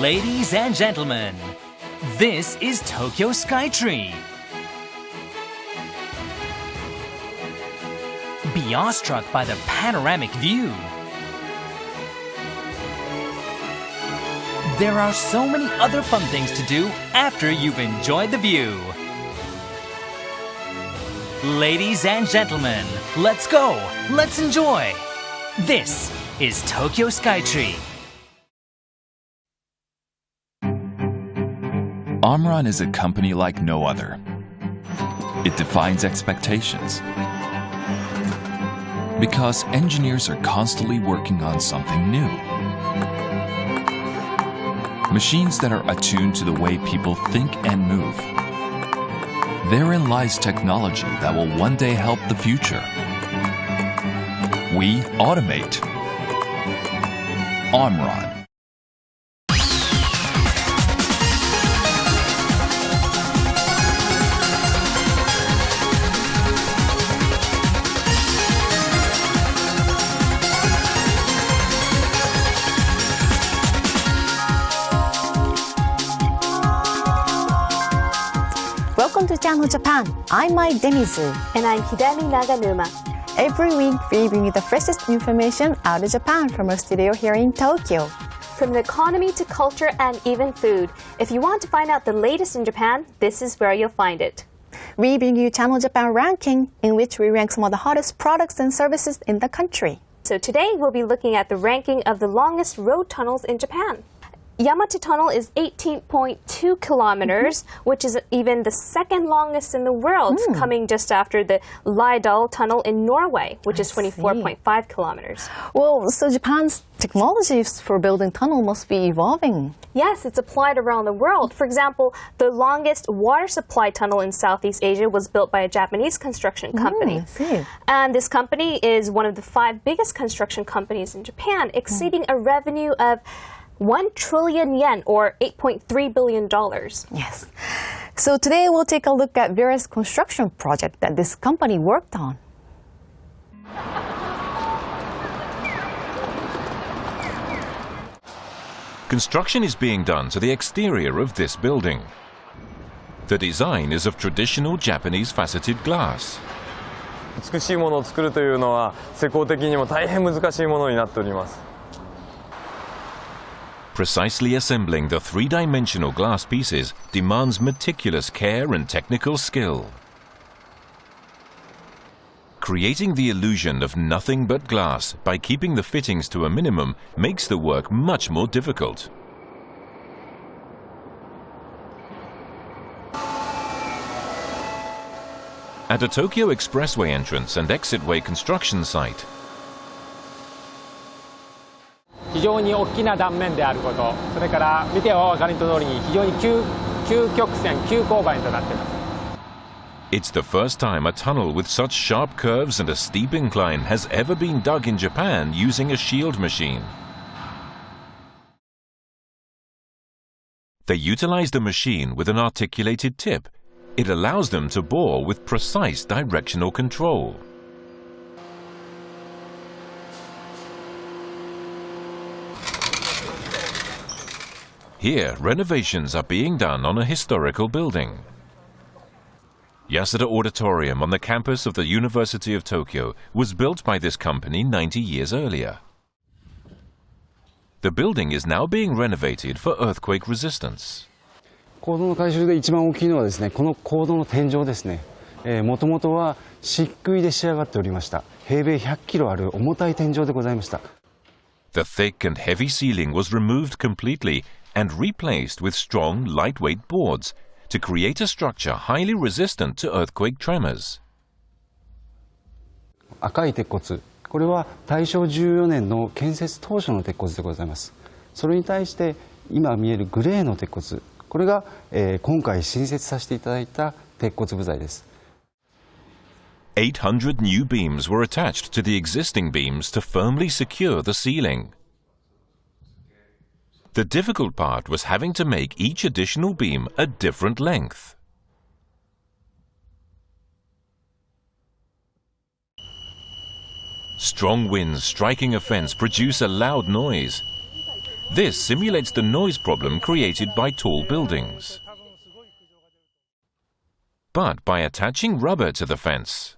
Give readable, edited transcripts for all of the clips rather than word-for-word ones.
Ladies and gentlemen, this is Tokyo Skytree. Be awestruck by the panoramic view. There are so many other fun things to do after you've enjoyed the view. Ladies and gentlemen, let's go, let's enjoy. This is Tokyo Skytree. Omron is a company like no other. It defines expectations because engineers are constantly working on something new. Machines that are attuned to the way people think and move. Therein lies technology that will one day help the future. We automate. Omron. Welcome to Channel Japan. I'm Mai Denizu. And I'm Hidemi Naganuma. Every week, we bring you the freshest information out of Japan from our studio here in Tokyo. From the economy to culture and even food. If you want to find out the latest in Japan, this is where you'll find it. We bring you Channel Japan Ranking, in which we rank some of the hottest products and services in the country. So today, we'll be looking at the ranking of the longest road tunnels in Japan. Yamate Tunnel is 18.2 kilometers, which is even the second longest in the world, coming just after the Lydal Tunnel in Norway, which is 24.5 kilometers. Well, so Japan's technologies for building tunnel must be evolving. Yes, it's applied around the world. For example, the longest water supply tunnel in Southeast Asia was built by a Japanese construction company. And this company is one of the 5 biggest construction companies in Japan, exceeding a revenue of 1 trillion yen, or $8.3 billion. Yes. So today we'll take a look at various construction projects that this company worked on. Construction is being done to the exterior of this building. The design is of traditional Japanese faceted glass. 美しいものを作るというのは施工的にも大変難しいものになっております。 Precisely assembling the 3-dimensional glass pieces demands meticulous care and technical skill. Creating the illusion of nothing but glass by keeping the fittings to a minimum makes the work much more difficult. At a Tokyo Expressway entrance and exitway construction site, 非常に大きな断面であること、それから見てお分かりの通りに非常に急曲線、急勾配となっています。 It's the first time a tunnel with such sharp curves and a steep incline has ever been dug in Japan using a shield machine. They utilized a machine with an articulated tip. It allows them to bore with precise directional control. Here, renovations are being done on a historical building. Yasuda Auditorium on the campus of the University of Tokyo was built by this company 90 years earlier. The building is now being renovated for earthquake resistance. 坑道の改修で一番大きいのはですね、この坑道の天井ですね。もともとは漆喰で仕上がっておりました。平米100キロある重たい天井でございました。 The thick and heavy ceiling was removed completely and replaced with strong, lightweight boards to create a structure highly resistant to earthquake tremors. 赤い鉄骨、これは大正14年の建設当初の鉄骨でございます。それに対して今見えるグレーの鉄骨、これが、今回新設させていただいた鉄骨部材です。 800 new beams were attached to the existing beams to firmly secure the ceiling. The difficult part was having to make each additional beam a different length. Strong winds striking a fence produce a loud noise. This simulates the noise problem created by tall buildings. But by attaching rubber to the fence,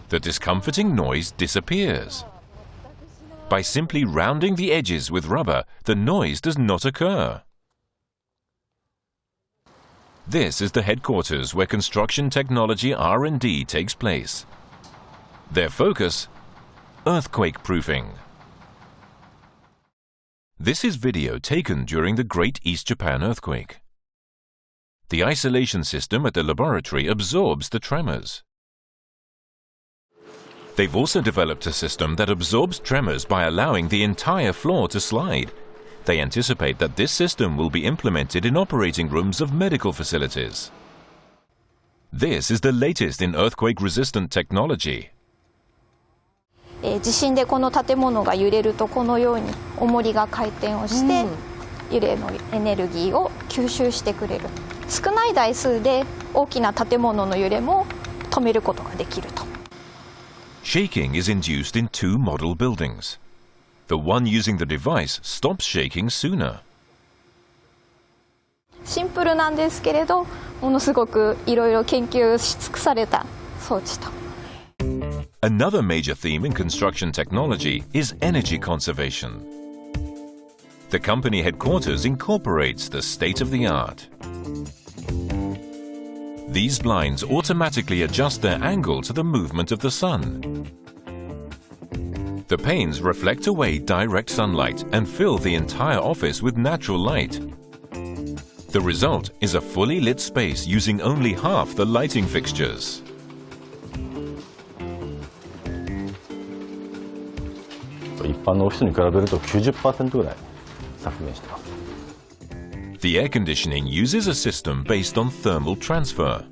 the discomforting noise disappears. By simply rounding the edges with rubber, the noise does not occur. This is the headquarters where construction technology R&D takes place. Their focus: earthquake proofing. This is video taken during the Great East Japan earthquake. The isolation system at the laboratory absorbs the tremors. They've also developed a system that absorbs tremors by allowing the entire floor to slide. They anticipate that this system will be implemented in operating rooms of medical facilities. This is the latest in earthquake-resistant technology. 地震でこの建物が揺れるとこのように重りが回転をして、揺れのエネルギーを吸収してくれる。少ない台数で大きな建物の揺れも止めることができると。Shaking is induced in two model buildings. The one using the device stops shaking sooner. シンプルなんですけれど、ものすごくいろいろ研究し尽くされた装置と。Another major theme in construction technology is energy conservation. The company headquarters incorporates the state-of-the-art. These blinds automatically adjust their angle to the movement of the sun. The panes reflect away direct sunlight and fill the entire office with natural light. The result is a fully lit space using only half the lighting fixtures. The air conditioning uses a system based on thermal transfer.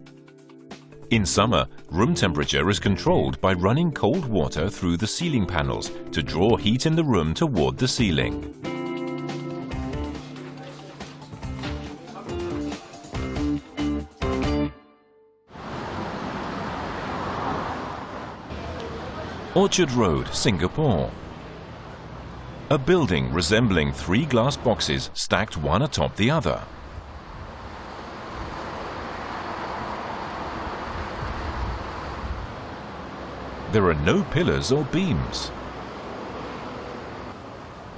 In summer, room temperature is controlled by running cold water through the ceiling panels to draw heat in the room toward the ceiling. Orchard Road, Singapore. A building resembling three glass boxes stacked one atop the other. There are no pillars or beams.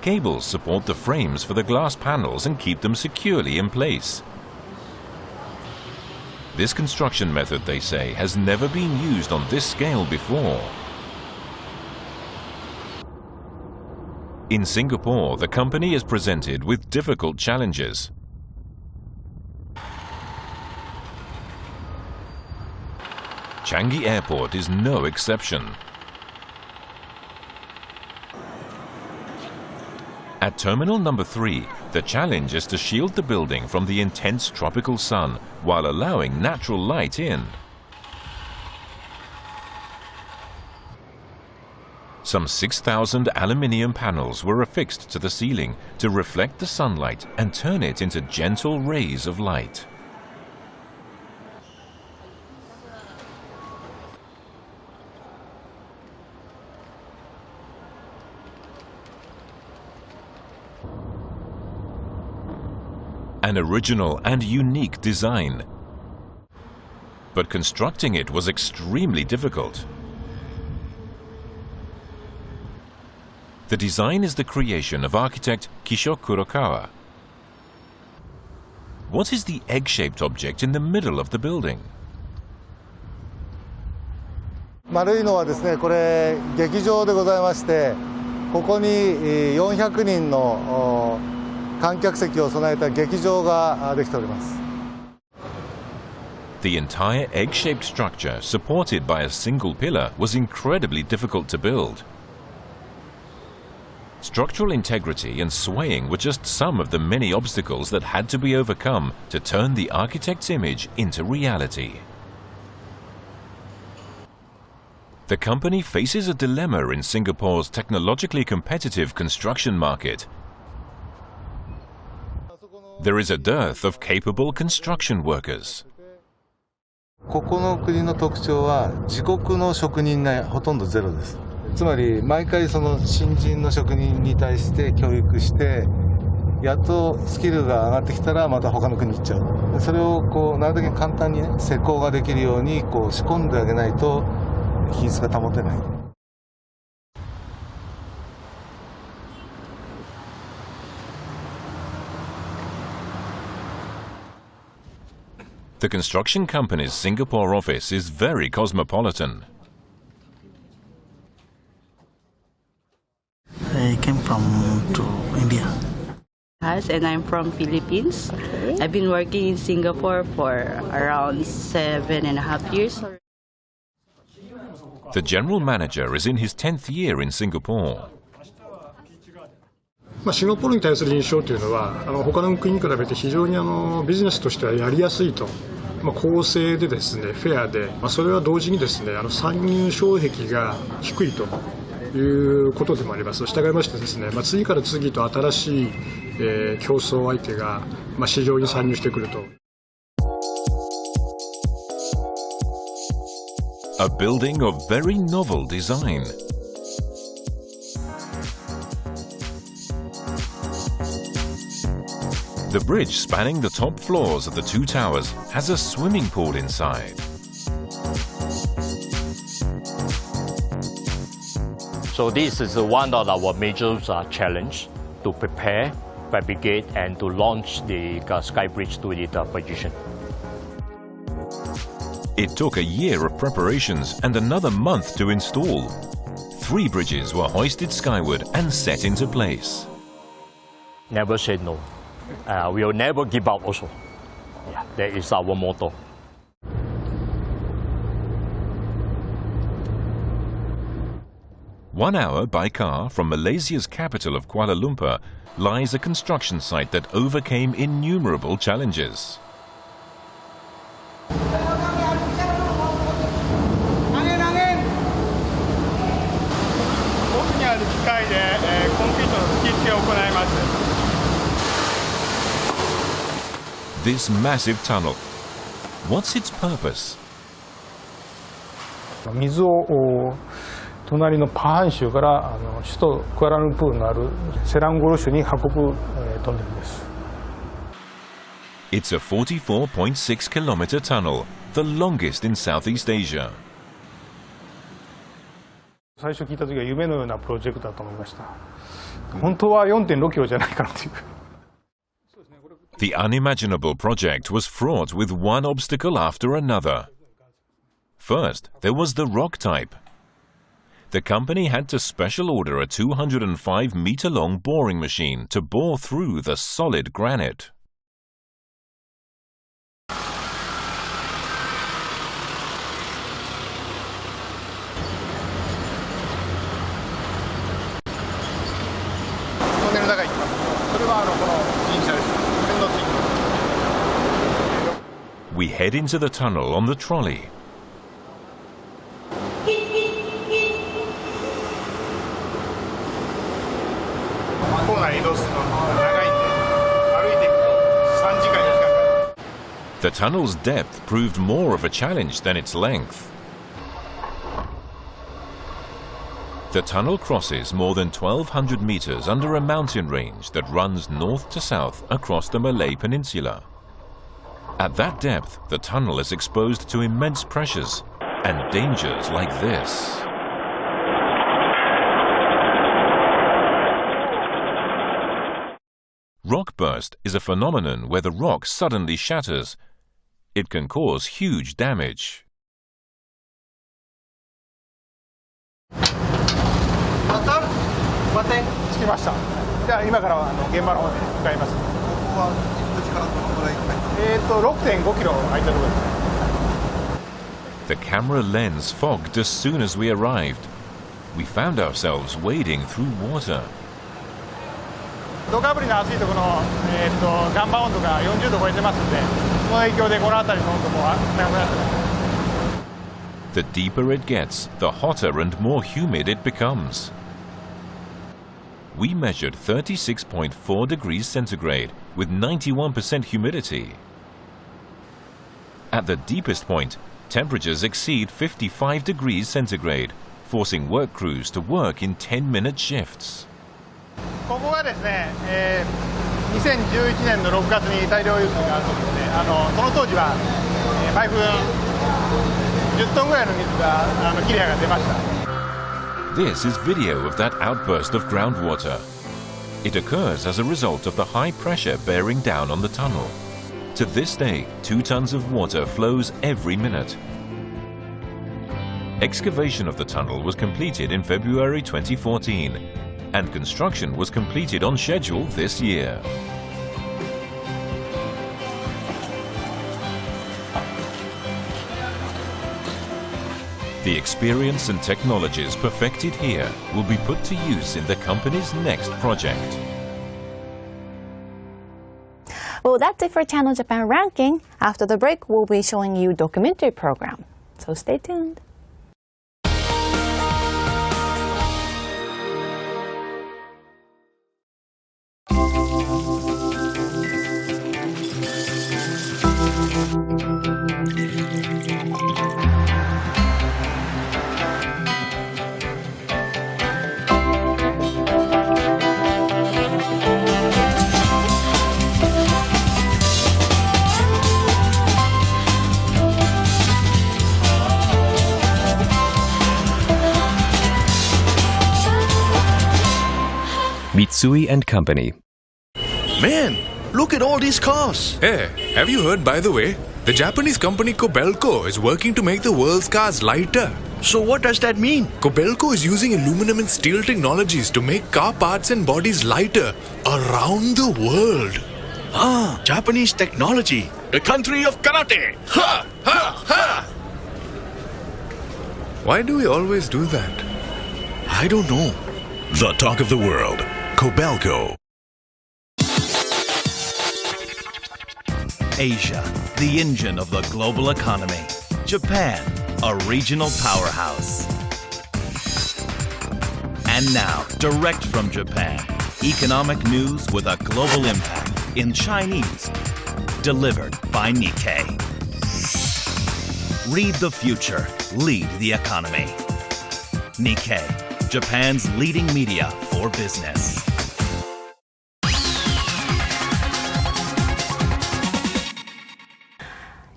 Cables support the frames for the glass panels and keep them securely in place. This construction method, they say, has never been used on this scale before. In Singapore, the company is presented with difficult challenges. Changi Airport is no exception. At Terminal Number 3, the challenge is to shield the building from the intense tropical sun while allowing natural light in. Some 6,000 aluminium panels were affixed to the ceiling to reflect the sunlight and turn it into gentle rays of light. An original and unique design. But constructing it was extremely difficult. The design is the creation of architect Kisho Kurokawa. What is the egg-shaped object in the middle of the building? 丸いのはですね、これ劇場でございまして、ここに400人の観客席を備えた劇場ができております。The entire egg-shaped structure, supported by a single pillar, was incredibly difficult to build. Structural integrity and swaying were just some of the many obstacles that had to be overcome to turn the architect's image into reality. The company faces a dilemma in Singapore's technologically competitive construction market. There is a dearth of capable construction workers. ここの国の特徴は自国の職人がほとんどゼロです。つまり毎回その新人の職人に対して教育してやっとスキルが上がってきたらまた他の国に行っちゃう。それをこうなるだけ簡単にね施工ができるようにこう仕込んであげないと品質が保てない。The construction company's Singapore office is very cosmopolitan. I came to India. And I'm from Philippines. I've been working in Singapore for around 7.5 years. The general manager is in his 10th year in Singapore. シンガポールに対する印象というのは他の国に比べて非常にビジネスとしてはやりやすいと、公正でですねフェアで、それは同時にですね参入障壁が低いということでもあります。従いましてですね、次から次と新しい、競争相手が、市場に参入してくると。A building of very novel design. The bridge spanning the top floors of the two towers has a swimming pool inside. So this is one of our major challenge to prepare, fabricate, and to launch the Sky Bridge to its position. It took a year of preparations and another month to install. 3 bridges were hoisted skyward and set into place. Never say no. We will never give up also. Yeah, that is our motto. One hour by car from Malaysia's capital of Kuala Lumpur lies a construction site that overcame innumerable challenges. This massive tunnel, what's its purpose? 水を隣のパハン州から首都クアラルンプールのあるセランゴロ州に運ぶトンネルです。It's a 44.6 kilometer tunnel, the longest in Southeast Asia. 最初聞いた時は夢のようなプロジェクトだと思いました。本当は 4.6 キロじゃないかなという。The unimaginable project was fraught with one obstacle after another. First, there was the rock type. The company had to special order a 205-meter-long boring machine to bore through the solid granite. We head into the tunnel on the trolley. The tunnel's depth proved more of a challenge than its length. The tunnel crosses more than 1,200 meters under a mountain range that runs north to south across the Malay Peninsula. At that depth, the tunnel is exposed to immense pressures and dangers like this. Rockburst is a phenomenon where the rock suddenly shatters. It can cause huge damage. The camera lens fogged as soon as we arrived. We found ourselves wading through water. The deeper it gets, the hotter and more humid it becomes. We measured 36.4 degrees centigrade with 91% humidity. At the deepest point, temperatures exceed 55 degrees centigrade, forcing work crews to work in 10-minute shifts. ここがですね、2011年の6月に大量融通があるとですね、その当時は、毎分10トンぐらいの水がキレアが出ました。This is video of that outburst of groundwater. It occurs as a result of the high pressure bearing down on the tunnel. To this day, 2 tons of water flows every minute. Excavation of the tunnel was completed in February 2014, and construction was completed on schedule this year. The experience and technologies perfected here will be put to use in the company's next project. Well, that's it for Channel Japan Ranking. After the break, we'll be showing you a documentary program. So stay tuned. Mitsui & Company. Man, look at all these cars. Hey, have you heard, by the way? The Japanese company Kobelco is working to make the world's cars lighter. So what does that mean? Kobelco is using aluminum and steel technologies to make car parts and bodies lighter around the world. Ah, Japanese technology. The country of karate. Ha! Ha! Ha! Why do we always do that? I don't know. The talk of the world. Kobelco. Asia, the engine of the global economy. Japan, a regional powerhouse. And now, direct from Japan, economic news with a global impact in Chinese, delivered by Nikkei. Read the future, lead the economy. Nikkei, Japan's leading media for business.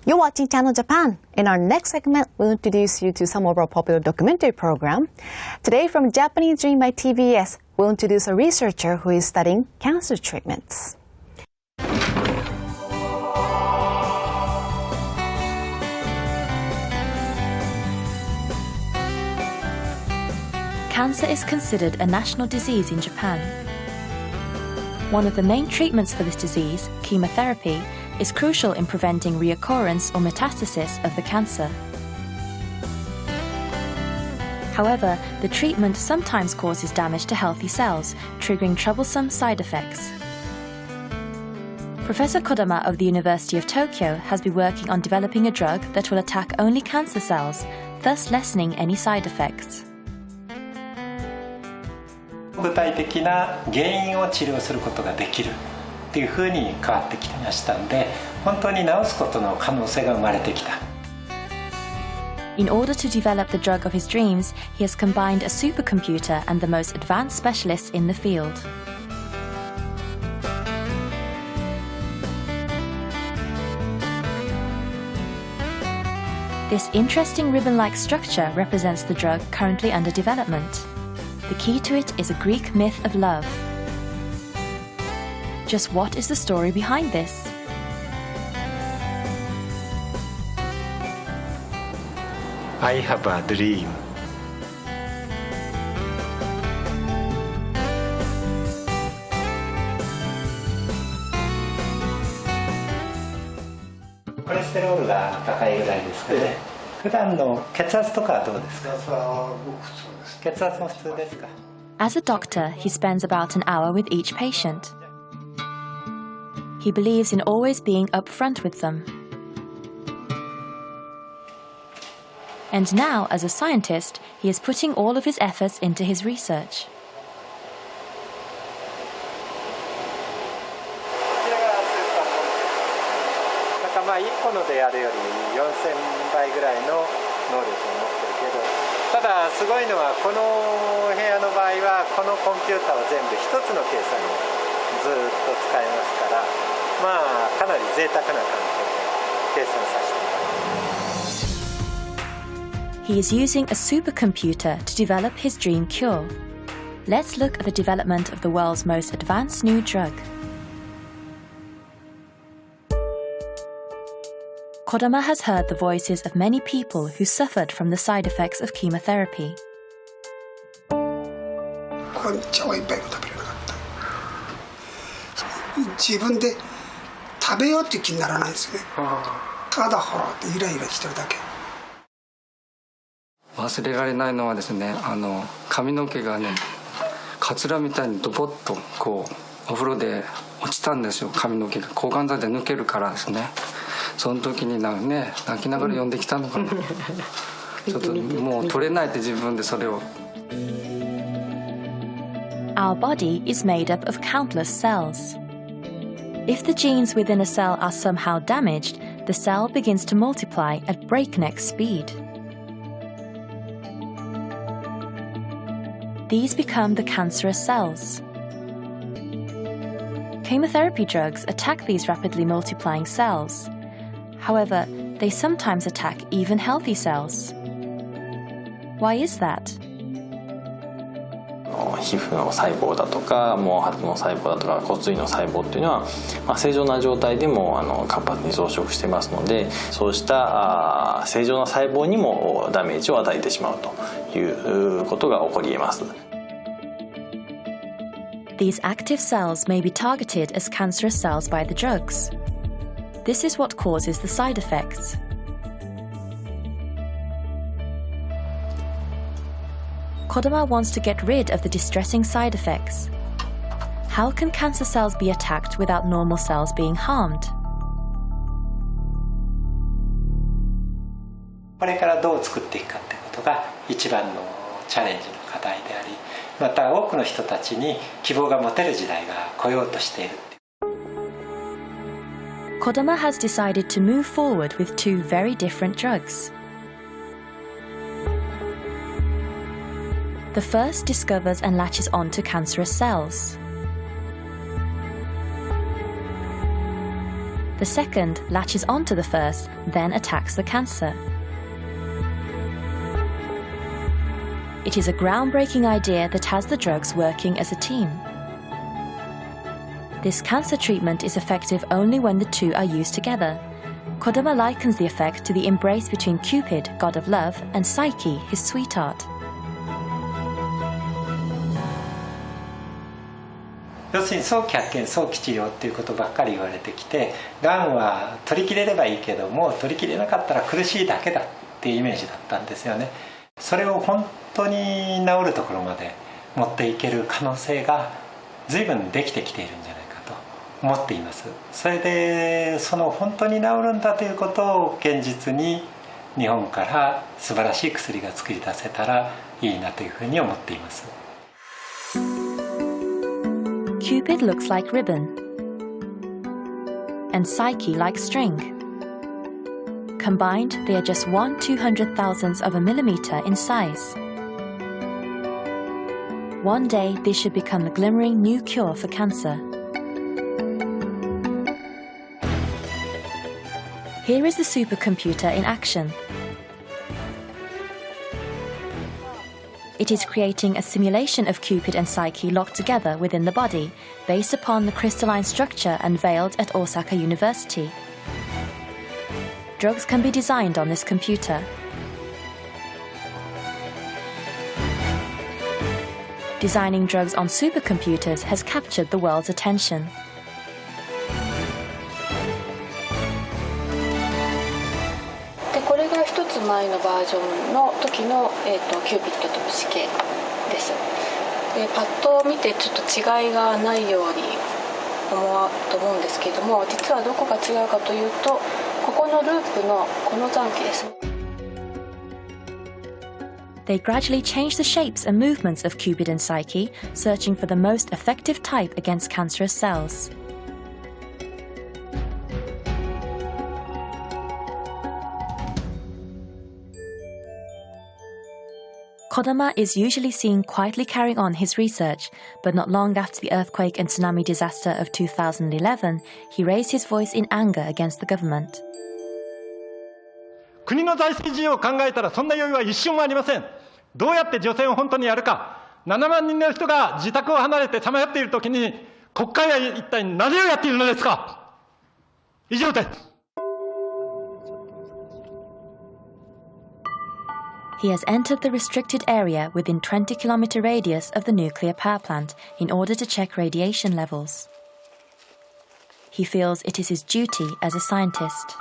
You're watching Channel Japan. In our next segment, we'll introduce you to some of our popular documentary program. Today, from Japanese Dream by TBS, we'll introduce a researcher who is studying cancer treatments. Cancer is considered a national disease in Japan. One of the main treatments for this disease, chemotherapy, is crucial in preventing reoccurrence or metastasis of the cancer. However, the treatment sometimes causes damage to healthy cells, triggering troublesome side effects. Professor Kodama of the University of Tokyo has been working on developing a drug that will attack only cancer cells, thus lessening any side effects. 具体的な原因を治療することができるっていう風に変わってきてましたんで、本当に治すことの可能性が生まれてきた。In order to develop the drug of his dreams, he has combined a supercomputer and the most advanced specialists in the field. This interesting ribbon-like structure represents the drug currently under development. The key to it is a Greek myth of love. Just what is the story behind this? I have a dream. cholesterol が高いぐらいですかね。普段の血圧とかはどうですか？血圧も普通ですか？ As a doctor, he spends about an hour with each patient. He believes in always being upfront with them. And now, as a scientist, he is putting all of his efforts into his research. ただすごいのはこの部屋の場合はこのコンピューターは全部一つの計算にずっと使えますから、まあかなり贅沢な環境で計算させてもらいます。He is using a supercomputer to develop his dream cure. Let's look at the development of the world's most advanced new drug. Kodama has heard the voices of many people who suffered from the side effects of chemotherapy. こん茶はいっぱいも食べれなかった。自分で食べようっていう気にならないですよね。ただほらってイライラしてるだけ。忘れられないのはですね、髪の毛がね、カツラみたいにドボッとこうお風呂で落ちたんですよ。髪の毛が抗がん剤で抜けるからですね。その時に泣きながら呼んできたのかな。ちょっともう取れないって自分でそれを。Our body is made up of countless cells. If the genes within a cell are somehow damaged, the cell begins to multiply at breakneck speed. These become the cancerous cells. Chemotherapy drugs attack these rapidly multiplying cells. However, they sometimes attack even healthy cells. Why is that? 皮膚の細胞だとか毛髪の細胞だとか骨髄の細胞っていうのは、正常な状態でも活発に増殖してますので、そうした正常な細胞にもダメージを与えてしまうということが起こり得ます。These active cells may be targeted as cancerous cells by the drugs. This is what causes the side effects. Kodama wants to get rid of the distressing side effects. How can cancer cells be attacked without normal cells being harmed? これからどう作っていくかってことが一番のチャレンジの課題であり、また多くの人たちに希望が持てる時代が来ようとしている。Kodama has decided to move forward with two very different drugs. The first discovers and latches onto cancerous cells. The second latches onto the first, then attacks the cancer. It is a groundbreaking idea that has the drugs working as a team. This cancer treatment is effective only when the two are used together. Kodama likens the effect to the embrace between Cupid, god of love, and Psyche, his sweetheart. 要するに早期発見早期治療っていうことばっかり言われてきて、がんは取り切れればいいけども取り切れなかったら苦しいだけだっていうイメージだったんですよね。それを本当に治るところまで持っていける可能性が随分できてきているんじゃないかと思っています。それでその本当に治るんだということを現実に日本から素晴らしい薬が作り出せたらいいなというふうに思っています。Cupid looks like ribbon, and Psyche like string. Combined, they are just 1/200,000th of a millimeter in size. One day, this should become the glimmering new cure for cancer. Here is the supercomputer in action. It is creating a simulation of Cupid and Psyche locked together within the body, based upon the crystalline structure unveiled at Osaka University. Drugs can be designed on this computer. Designing drugs on supercomputers has captured the world's attention. This is 1つ前のバージョンの時のキューピッドと虫系です。でパッと見てちょっと違いがないように思うと思うんですけれども、実はどこが違うかというと、ここのループのこの残機です。They gradually change the shapes and movements of Cupid and Psyche, searching for the most effective type against cancerous cells. Kodama is usually seen quietly carrying on his research, but not long after the earthquake and tsunami disaster of 2011, he raised his voice in anger against the government. 国の財政事情を考えたらそんな余裕は一瞬もありません。どうやって除染を本当にやるか。7万人の人が自宅を離れてさまよっているときに、国会は一体何をやっているのですか。以上です。He has entered the restricted area within 20-kilometer radius of the nuclear power plant in order to check radiation levels. He feels it is his duty as a scientist.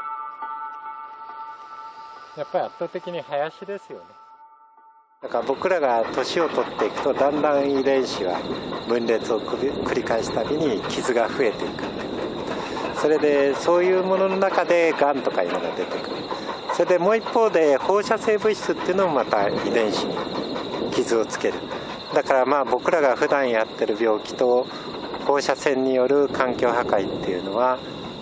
やっぱり圧倒的に林ですよね。だから僕らが年を取っていくとだんだん遺伝子は分裂を繰り返すたびに傷が増えていく。それでそういうものの中でがんとかいうのが出てくる。それでもう一方で放射性物質っていうのもまた遺伝子に傷をつける。だからまあ僕らが普段やってる病気と放射線による環境破壊っていうのは、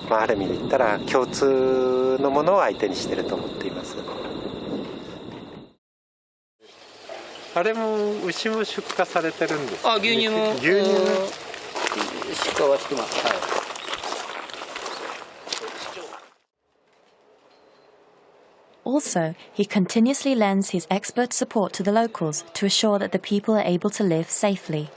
まあ、ある意味で言ったら共通のものを相手にしていると思っています。あれも牛も出荷されてるんですか、ね、牛乳も牛乳も出荷はしてます。はい。Also, he continuously lends his expert support to the locals to assure that the people are able to live safely.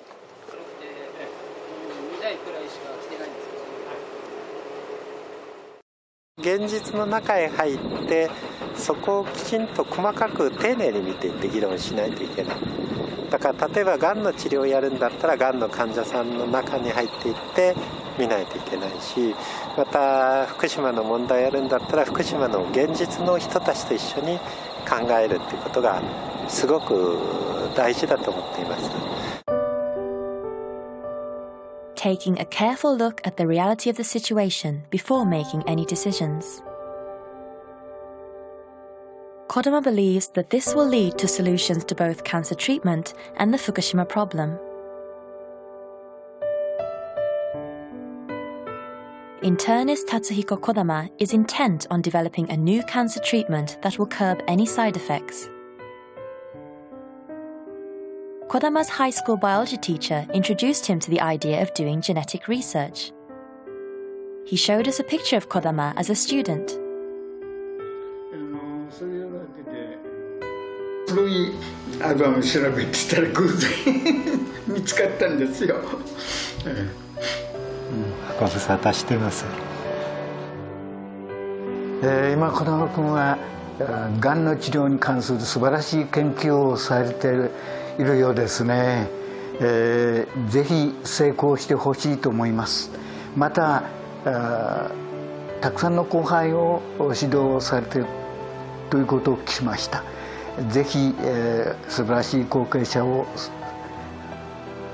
現実の中へ入ってそこをきちんと細かく丁寧に見ていって議論しないといけない。だから例えばがんの治療をやるんだったらがんの患者さんの中に入っていって見ないといけないし、また福島の問題をやるんだったら福島の現実の人たちと一緒に考えるっていうことがすごく大事だと思っています。Taking a careful look at the reality of the situation before making any decisions. Kodama believes that this will lead to solutions to both cancer treatment and the Fukushima problem. Internist Tatsuhiko Kodama is intent on developing a new cancer treatment that will curb any side effects. Kodama's high school biology teacher introduced him to the idea of doing genetic research. He showed us a picture of Kodama as a student. 古いアルバム調べてたら偶然見つかったんですよ。ご無沙汰してます。今児玉君はがんの治療に関する素晴らしい研究をされているようですね。ぜひ成功してほしいと思います。またたくさんの後輩を指導されているということを聞きました。ぜひ、素晴らしい後継者を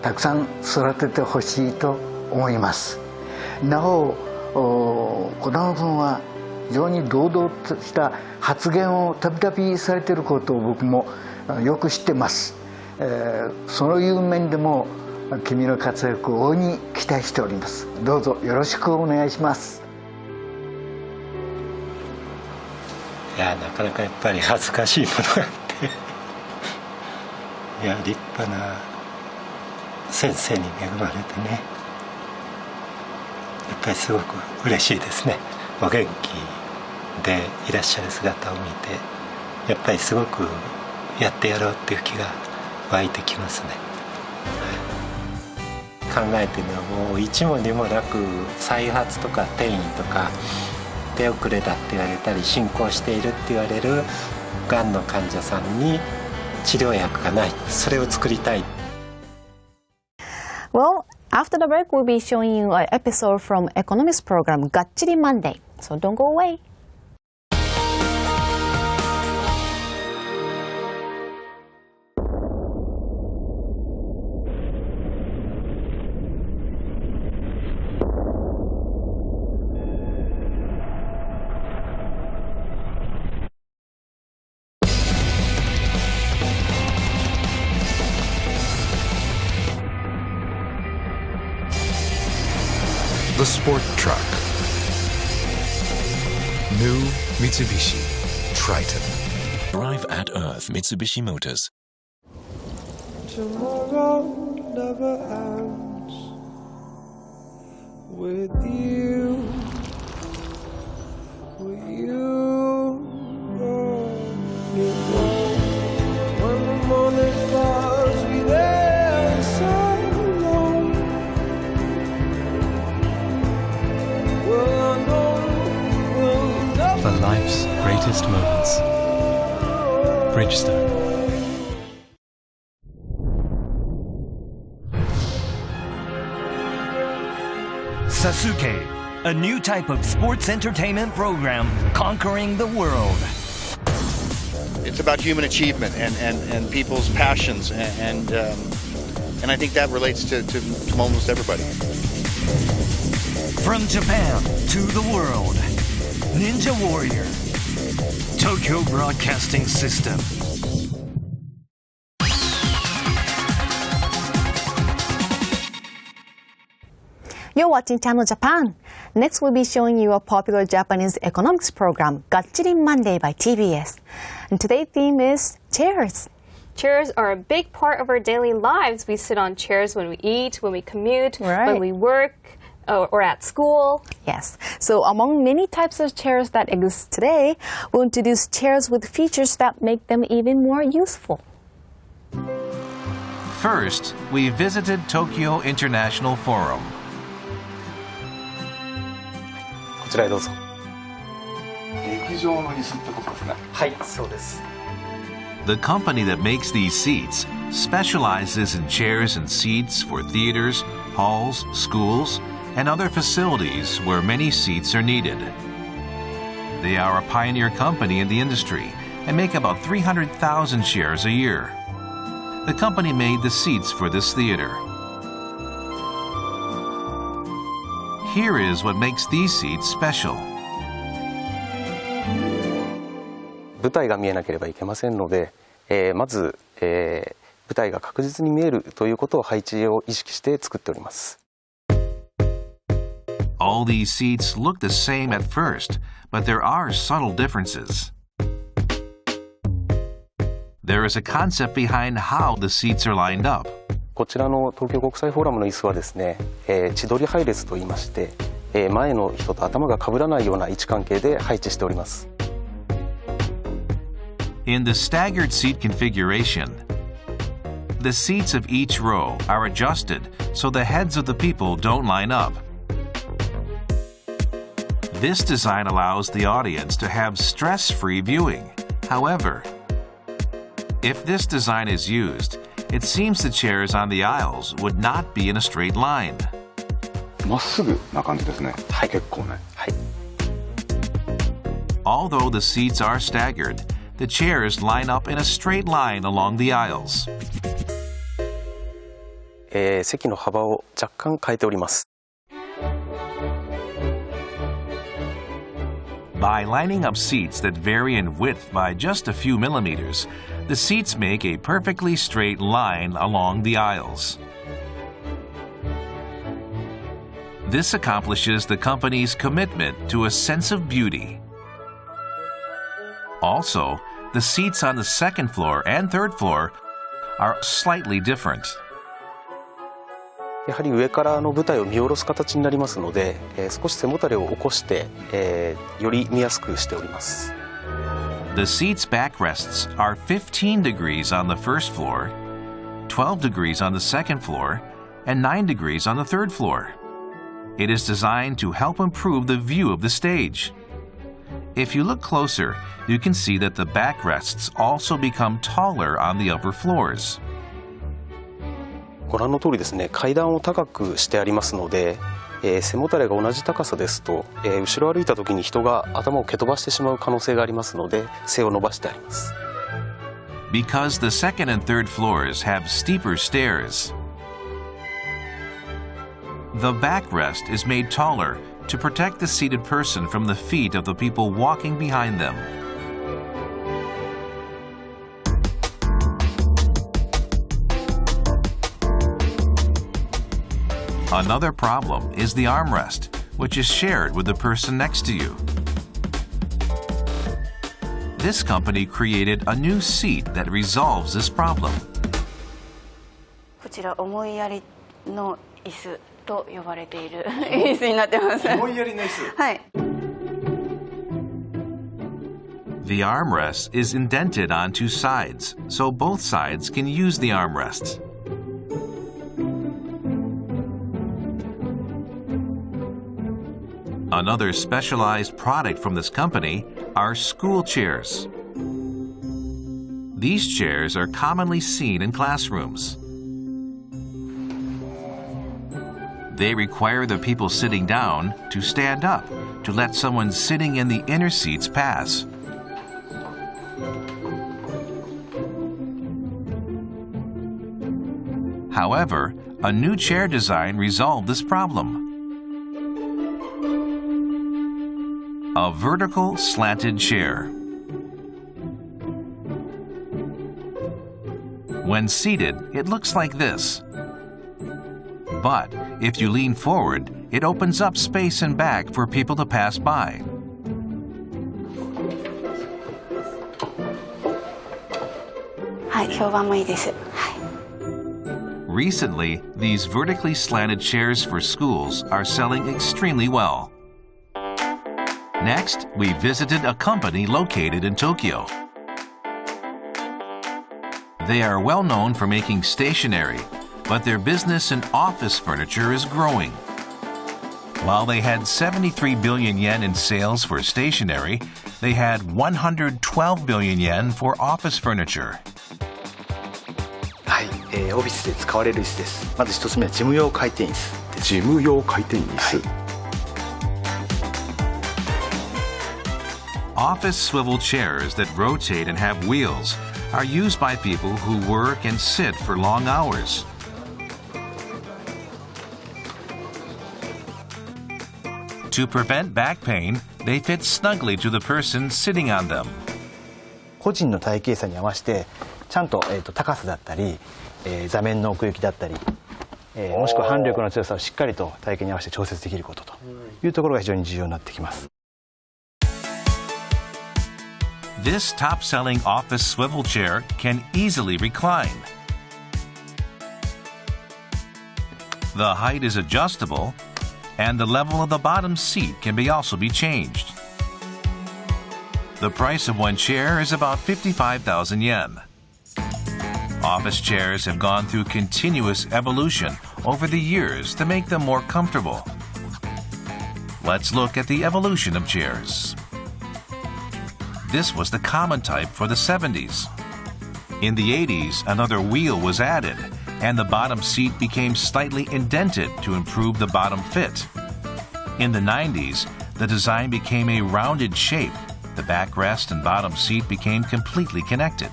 たくさん育ててほしいと思います。なお児玉君は非常に堂々とした発言をたびたびされていることを僕もよく知ってます。そういう面でも君の活躍を大いに期待しております。どうぞよろしくお願いします。いや、なかなかやっぱり恥ずかしいものがあっていや、立派な先生に恵まれてね、やっぱりすごく嬉しいですね。お元気でいらっしゃる姿を見て、やっぱりすごくやってやろうっていう気が湧いてきますね。考えてみればもう一も二もなく再発とか転移とか手遅れだって言われたり進行しているって言われるがんの患者さんに治療薬がない、それを作りたい。 Well, after the break, we'll be showing you an episode from Economist program Gachiri Monday. So don't go away. The Sport Truck. New Mitsubishi Triton. Drive at Earth Mitsubishi Motors. tomorrow never ends with you. With you, it won't. When the morning falls, we there so alone. Well, I know we'll never. For life's greatest moments. Bridgestone. Sasuke, a new type of sports entertainment program conquering the world. It's about human achievement and people's passions, and I think that relates to almost everybody. From Japan to the world, Ninja Warrior, Tokyo Broadcasting System. You're watching Channel Japan. Next, we'll be showing you a popular Japanese economics program, Gachiri Monday by TBS. And today's theme is chairs. Chairs are a big part of our daily lives. We sit on chairs when we eat, when we commute, when we work, or at school. Yes. So among many types of chairs that exist today, we'll introduce chairs with features that make them even more useful. First, we visited Tokyo International Forum. こちらへどうぞ。劇場の椅子ってことですね。はい、そうです。The company that makes these seats specializes in chairs and seats for theaters, halls, schools, and other facilities where many seats are needed. They are a pioneer company in the industry and make about 300,000 chairs a year. The company made the seats for this theater. Here is what makes these seats special. 舞台が見えなければいけませんので、まず、舞台が確実に見えるということを配置を意識して作っております。All these seats look the same at first, but there are subtle differences. There is a concept behind how the seats are lined up. こちらの東京国際フォーラムの椅子はですね、千鳥配列といいまして、前の人と頭が被らないような位置関係で配置しております。In the staggered seat configuration, the seats of each row are adjusted so the heads of the people don't line up. This design allows the audience to have stress-free viewing. However, if this design is used, it seems the chairs on the aisles would not be in a straight line. まっすぐな感じですね。はい、結構ね。はい。Although the seats are staggered, the chairs line up in a straight line along the aisles. 席の幅を若干変えております。By lining up seats that vary in width by just a few millimeters, the seats make a perfectly straight line along the aisles. This accomplishes the company's commitment to a sense of beauty. Also, the seats on the second floor and third floor are slightly different. やはり上から舞台を見下ろす形になりますので、少し背もたれを起こして、より見やすくしております。The seat's backrests are 15 degrees on the first floor, 12 degrees on the second floor, and 9 degrees on the third floor. It is designed to help improve the view of the stage. If you look closer, you can see that the backrests also become taller on the upper floors. ご覧の通りですね、階段を高くしてありますので、背もたれが同じ高さですと、後ろ歩いた時に人が頭を蹴飛ばしてしまう可能性がありますので、背を伸ばしてあります。Because the second and third floors have steeper stairs, the backrest is made taller to protect the seated person from the feet of the people walking behind them. Another problem is the armrest, which is shared with the person next to you. This company created a new seat that resolves this problem. こちら思いやりの椅子と呼ばれている椅子になってます。思いやりの椅子。はい。The armrest is indented on two sides, so both sides can use the armrests. Another specialized product from this company are school chairs. These chairs are commonly seen in classrooms. They require the people sitting down to stand up to let someone sitting in the inner seats pass. However, a new chair design resolved this problem. A vertical slanted chair. When seated, it looks like this. But if you lean forward, it opens up space and back for people to pass by. Recently, these vertically slanted chairs for schools are selling extremely well. Next, we visited a company located in Tokyo. They are well known for making stationery, but their business in office furniture is growing. While they had 73 billion yen in sales for stationery, they had 112 billion yen for office furniture. はい、オフィスで使われる椅子です。まず一つ目は事務用回転椅子です。事務用回転椅子。Office swivel chairs that rotate and have wheels are used by people who work and sit for long hours. To prevent back pain, they fit snugly to the person sitting on them. 個人の体型差に合わせてちゃんと、高さだったり、座面の奥行きだったり、もしくは反力の強さをしっかりと体型に合わせて調節できることというところが非常に重要になってきます。This top-selling office swivel chair can easily recline. The height is adjustable, and the level of the bottom seat can also be changed. The price of one chair is about 55,000 yen. Office chairs have gone through continuous evolution over the years to make them more comfortable. Let's look at the evolution of chairs. This was the common type for the 70s. In the 80s, another wheel was added, and the bottom seat became slightly indented to improve the bottom fit. In the 90s, the design became a rounded shape. The backrest and bottom seat became completely connected.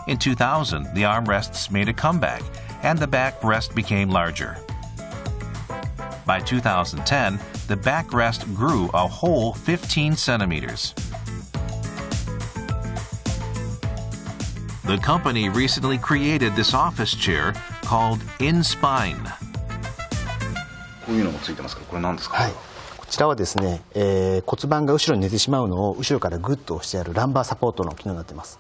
In 2000, the armrests made a comeback, and the backrest became larger. By 2010, the backrest grew a whole 15 centimeters. The company recently created this office chair called InSpine. こういうのもついてますけど、これ何ですか？はい、こちらはですね、骨盤が後ろに寝てしまうのを後ろからグッと押してやるランバーサポートの機能になっています。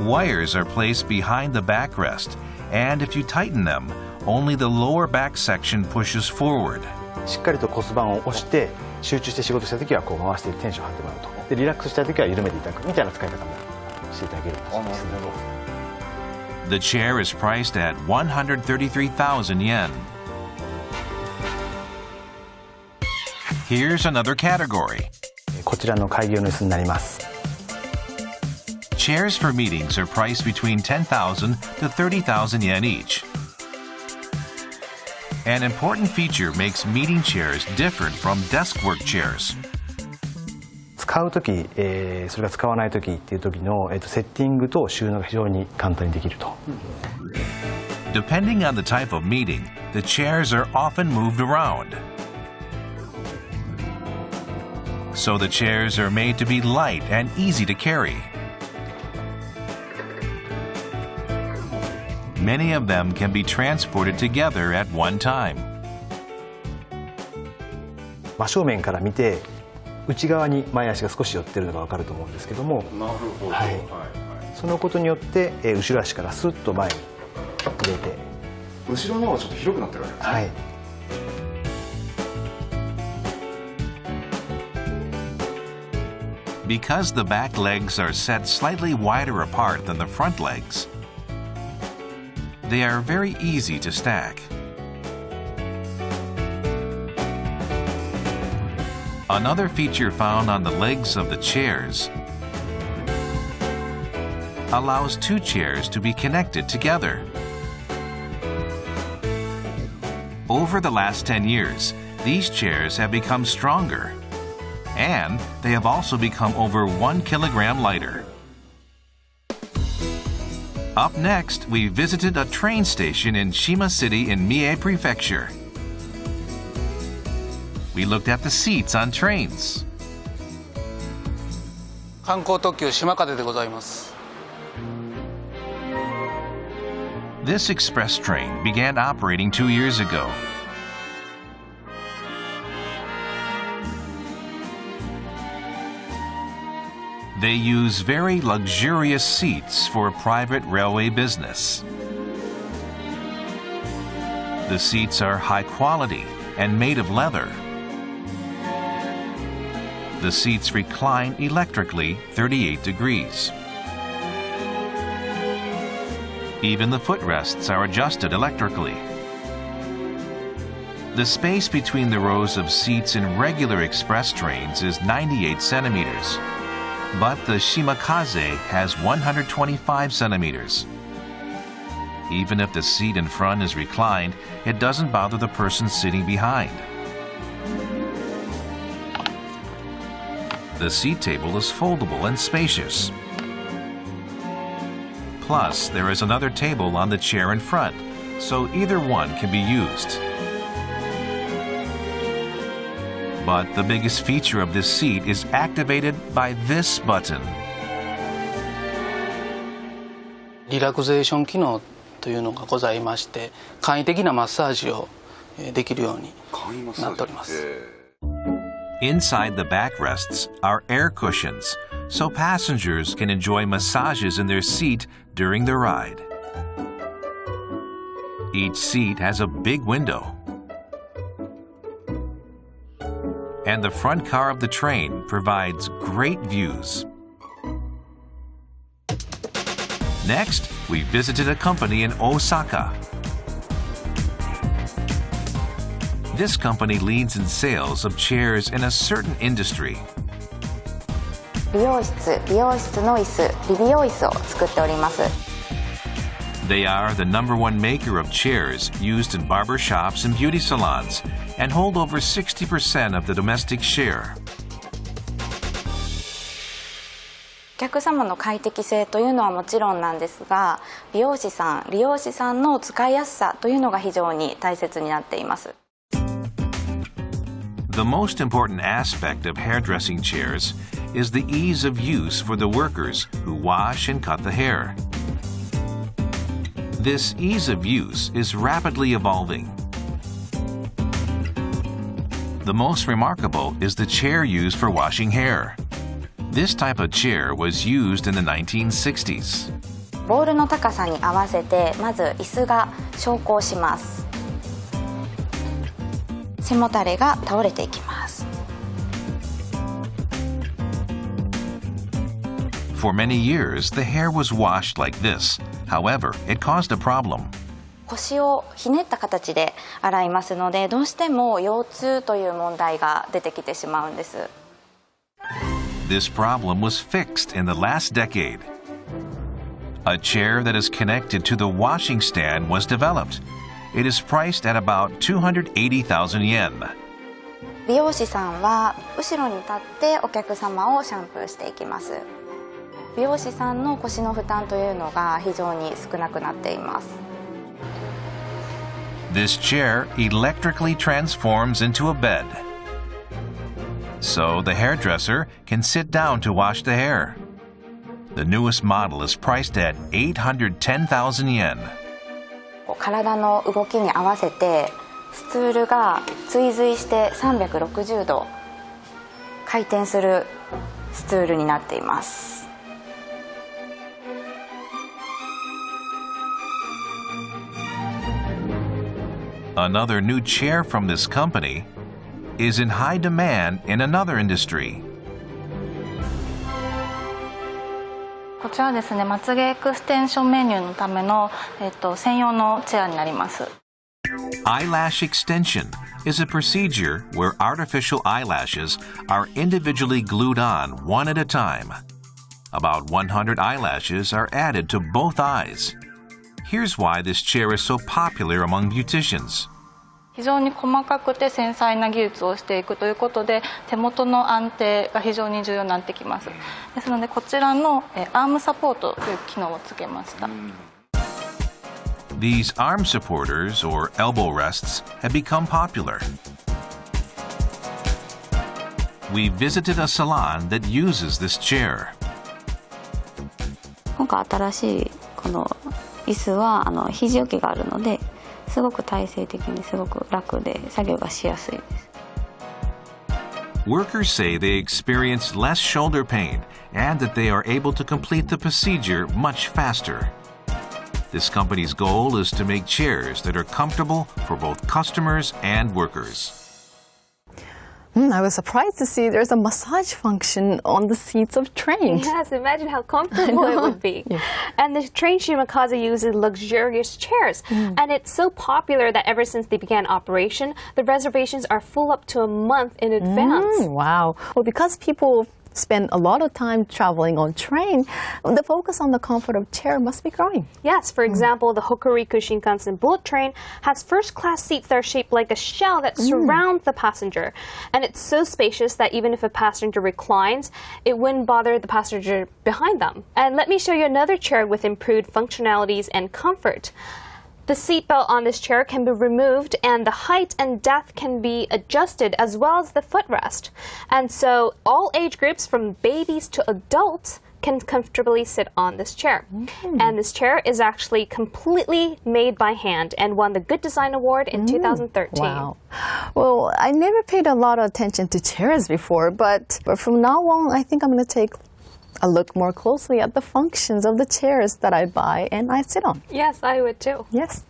Wires are placed behind the backrest, and if you tighten them, only the lower back section pushes forward. しっかりと骨盤を押して集中して仕事した時はこう回してテンション張ってもらうと。でリラックスした時は緩めていただくみたいな使い方もしていただけるんですね。The chair is priced at 133,000 yen. Here's another category. こちらの会議用の椅子になります。Chairs for meetings are priced between 10,000 to 30,000 yen each. An important feature makes meeting chairs different from desk work chairs. 使う時、それが使わない時っていう時の、セッティングと収納が非常に簡単にできると。Depending on the type of meeting, the chairs are often moved around. So the chairs are made to be light and easy to carry. Many of them can be transported together at one time. 真正面から見て内側に前足が少し寄ってるのが分かると思うんですけども、なるほど、はい、そのことによって、後ろ足からスッと前に入れて後ろの方がちょっと広くなってるわけですね。はい。Because the back legs are set slightly wider apart than the front legs, they are very easy to stack. Another feature found on the legs of the chairs allows two chairs to be connected together. Over the last 10 years, these chairs have become stronger, and they have also become over 1 kilogram lighter. Up next, we visited a train station in Shima City in Mie Prefecture. We looked at the seats on trains. 観光特急島風でございます。 This express train began operating 2 years ago. They use very luxurious seats for private railway business. The seats are high quality and made of leather. The seats recline electrically 38 degrees. Even the footrests are adjusted electrically. The space between the rows of seats in regular express trains is 98 centimeters. But the Shimakaze has 125 centimeters. Even if the seat in front is reclined, it doesn't bother the person sitting behind. The seat table is foldable and spacious. Plus, there is another table on the chair in front, so either one can be used. But the biggest feature of this seat is activated by this button. リラクゼーション機能というのがございまして、簡易的なマッサージをできるようになっております。Inside the backrests are air cushions, so passengers can enjoy massages in their seat during the ride. Each seat has a big window. And the front car of the train provides great views. Next, we visited a company in Osaka. This company leads in sales of chairs in a certain industry. 美容室の椅子、理美容椅子を作っております。 They are the #1 maker of chairs used in barber shops and beauty salons and hold over 60% of the domestic share. お客様の快適性というのはもちろんなんですが、理容師さんの使いやすさというのが非常に大切になっています。 The most important aspect of hairdressing chairs is the ease of use for the workers who wash and cut the hair. This ease of use is rapidly evolving. The most remarkable is the chair used for washing hair. This type of chair was used in the 1960s. ボールの高さに合わせてまず椅子が昇降します。背もたれが倒れていきます。 For many years, the hair was washed like this. However, it caused a problem. 腰をひねった形で洗いますので、どうしても腰痛という問題が出てきてしまうんです。 This problem was fixed in the last decade. A chair that is connected to the washing stand was developed. It is priced at about 280,000 yen. 美容師さんは後ろに立ってお客様をシャンプーしていきます。美容師さんの腰の負担というのが非常に少なくなっています。 This chair electrically transforms into a bed. So the hairdresser can sit down to wash the hair. The newest model is priced at 810,000 yen. 体の動きに合わせてスツールが追随して360度回転するスツールになっています。Another new chair from this company is in high demand in another industry. こちらはですね、まつげエクステンションメニューのための、専用のチェアになります。Eyelash extension is a procedure where artificial eyelashes are individually glued on one at a time. About 100 eyelashes are added to both eyes. Here's why this chair is so popular among beauticians. 非常に細かくて繊細な技術をしていくということで、手元の安定が非常に重要になってきます。ですのでこちらのアームサポートという機能をつけました。These arm supporters or elbow rests have become popular. We visited a salon that uses this chair. 今回新しいこの椅子は肘置きがあるので、すごく体勢的にすごく楽で作業がしやすいです。Workers say they experience less shoulder pain and that they are able to complete the procedure much faster. This company's goal is to make chairs that are comfortable for both customers and workers. I was surprised to see there's a massage function on the seats of trains. Yes, imagine how comfortable it would be. Yes. And the train Shimakaze uses luxurious chairs. And it's so popular that ever since they began operation, the reservations are full up to a month in advance. Wow. Well, because people spend a lot of time traveling on train, the focus on the comfort of chair must be growing. Yes, for example, the Hokuriku Shinkansen bullet train has first-class seats that are shaped like a shell that surround the passenger. And it's so spacious that even if a passenger reclines, it wouldn't bother the passenger behind them. And let me show you another chair with improved functionalities and comfort. The seatbelt on this chair can be removed and the height and depth can be adjusted as well as the footrest. And so all age groups from babies to adults can comfortably sit on this chair. And this chair is actually completely made by hand and won the Good Design Award in 2013. Wow. Well, I never paid a lot of attention to chairs before, but from now on, I think I'm going to take a look more closely at the functions of the chairs that I buy and I sit on. Yes, I would too. Yes.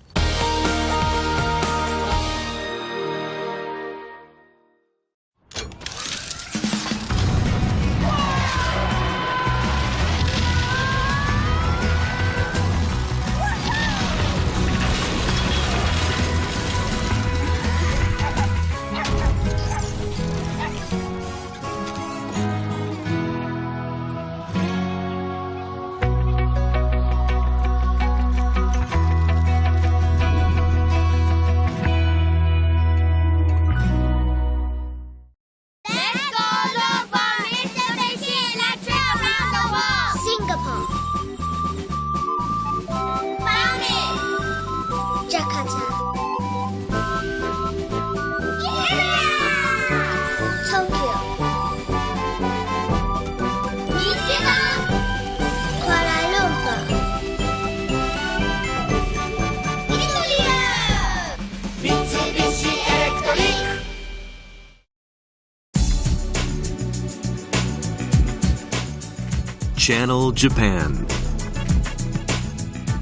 Channel Japan,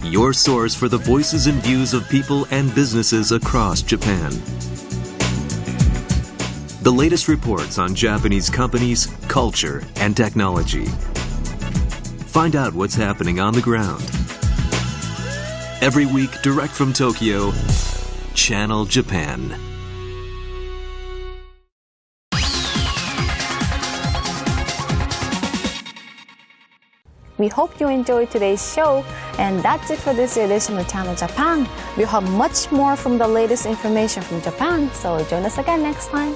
your source for the voices and views of people and businesses across Japan. The latest reports on Japanese companies, culture, and technology. Find out what's happening on the ground. Every week, direct from Tokyo, Channel Japan. We hope you enjoyed today's show, and that's it for this edition of Channel Japan. We'll have much more from the latest information from Japan, so join us again next time.